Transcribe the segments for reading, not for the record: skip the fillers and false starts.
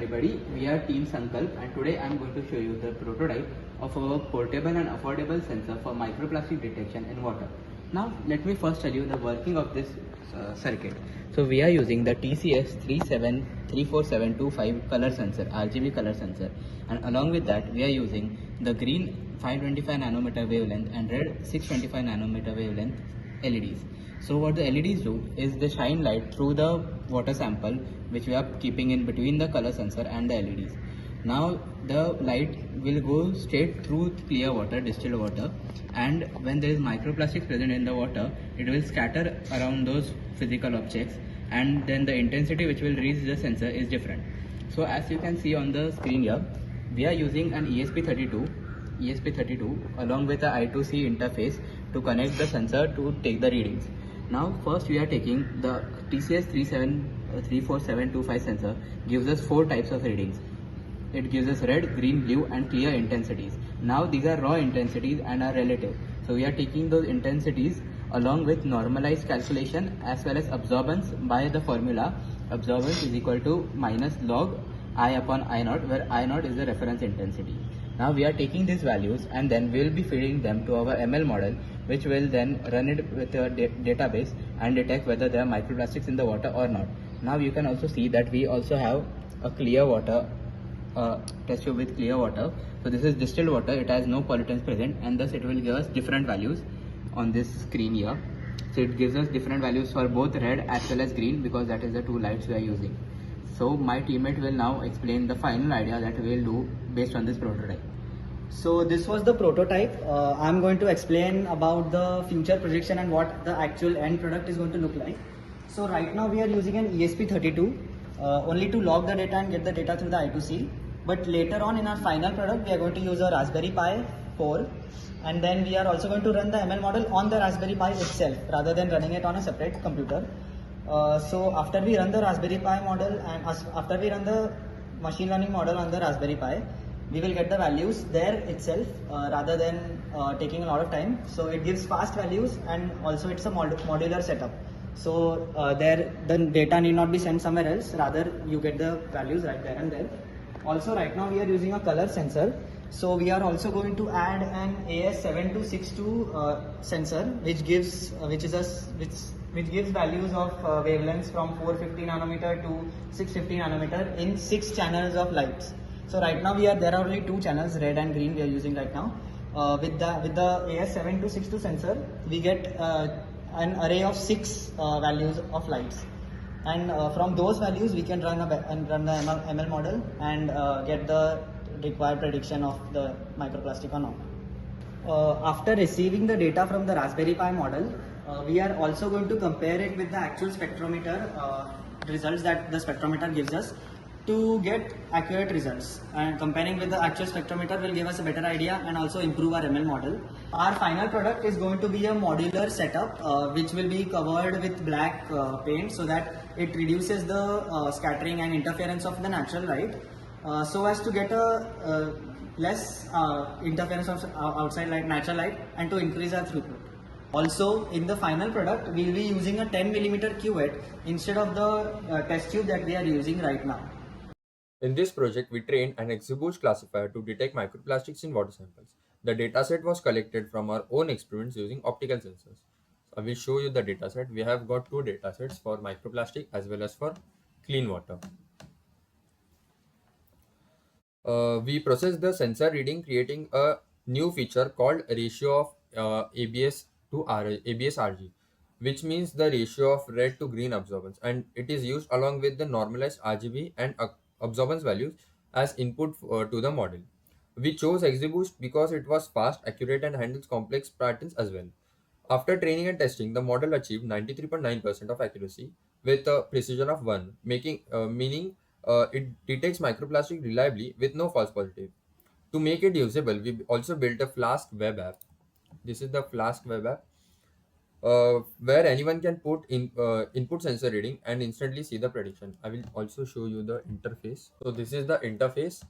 everybody, we are Team Sankalp and today I am going to show you the prototype of our portable and affordable sensor for microplastic detection in water. Now let me first tell you the working of this circuit. So we are using the TCS 34725 color sensor, RGB color sensor, and along with that we are using the green 525 nanometer wavelength and red 625 nanometer wavelength LEDs. So what the LEDs do is they shine light through the water sample which we are keeping in between the color sensor and the LEDs. Now the light will go straight through clear water, distilled water, and when there is microplastics present in the water, it will scatter around those physical objects, and then the intensity which will reach the sensor is different. So as you can see on the screen here, we are using an ESP32 along with the I2C interface to connect the sensor to take the readings. Now first we are taking the TCS 34725 sensor gives us 4 types of readings. It gives us red, green, blue and clear intensities. Now these are raw intensities and are relative. So we are taking those intensities along with normalized calculation as well as absorbance by the formula. Absorbance is equal to minus log I upon I naught, where I naught is the reference intensity. Now we are taking these values and then we will be feeding them to our ML model, which will then run it with a database and detect whether there are microplastics in the water or not. Now you can also see that we also have a clear water test tube with clear water. So this is distilled water, it has no pollutants present, and thus it will give us different values on this screen here. So it gives us different values for both red as well as green because that is the 2 lights we are using. So my teammate will now explain the final idea that we will do based on this prototype. So this was the prototype. I'm going to explain about the future projection and what the actual end product is going to look like. So right now we are using an ESP32 only to log the data and get the data through the I2C. But later on in our final product we are going to use a Raspberry Pi 4, and then we are also going to run the ML model on the Raspberry Pi itself rather than running it on a separate computer. So after we run the Raspberry Pi model and after we run the machine learning model on the Raspberry Pi, we will get the values there itself rather than taking a lot of time. So it gives fast values and also it's a modular setup. So there the data need not be sent somewhere else, rather you get the values right there and there. Also right now we are using a color sensor. So we are also going to add an AS7262 sensor which gives values of wavelengths from 450 nanometer to 650 nanometer in 6 channels of lights. So right now there are only 2 channels, red and green, we are using right now. With the AS7262 sensor, we get an array of 6 values of lights, and from those values we can run the ML model and get the required prediction of the microplastic or not. After receiving the data from the Raspberry Pi model, we are also going to compare it with the actual spectrometer results that the spectrometer gives us to get accurate results, and comparing with the actual spectrometer will give us a better idea and also improve our ML model. Our final product is going to be a modular setup which will be covered with black paint so that it reduces the scattering and interference of the natural light so as to get a less interference of outside light, natural light, and to increase our throughput. Also, in the final product, we will be using a 10mm cuvette instead of the test tube that we are using right now. In this project, we trained an XGBoost classifier to detect microplastics in water samples. The dataset was collected from our own experiments using optical sensors. I will show you the dataset. We have got 2 datasets for microplastic as well as for clean water. We processed the sensor reading, creating a new feature called ratio of ABS to ABS RG, which means the ratio of red to green absorbance, and it is used along with the normalized RGB and absorbance values as input to the model. We chose XGBoost because it was fast, accurate, and handles complex patterns as well. After training and testing, the model achieved 93.9% of accuracy with a precision of 1, meaning it detects microplastic reliably with no false positive. To make it usable, we also built a Flask web app. This is the Flask web app, where anyone can put in input sensor reading and instantly see the prediction. I will also show you the interface. So this is the interface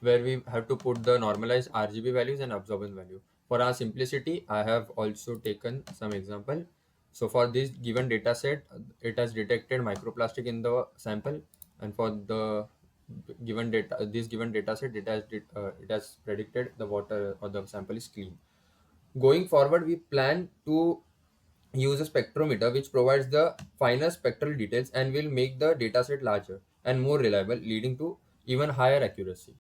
where we have to put the normalized RGB values and absorbance value. For our simplicity, I have also taken some example. So for this given data set, it has detected microplastic in the sample, and for the given data, this given data set, it has predicted the water or the sample is clean. Going forward, we plan to use a spectrometer which provides the finer spectral details and will make the dataset larger and more reliable, leading to even higher accuracy.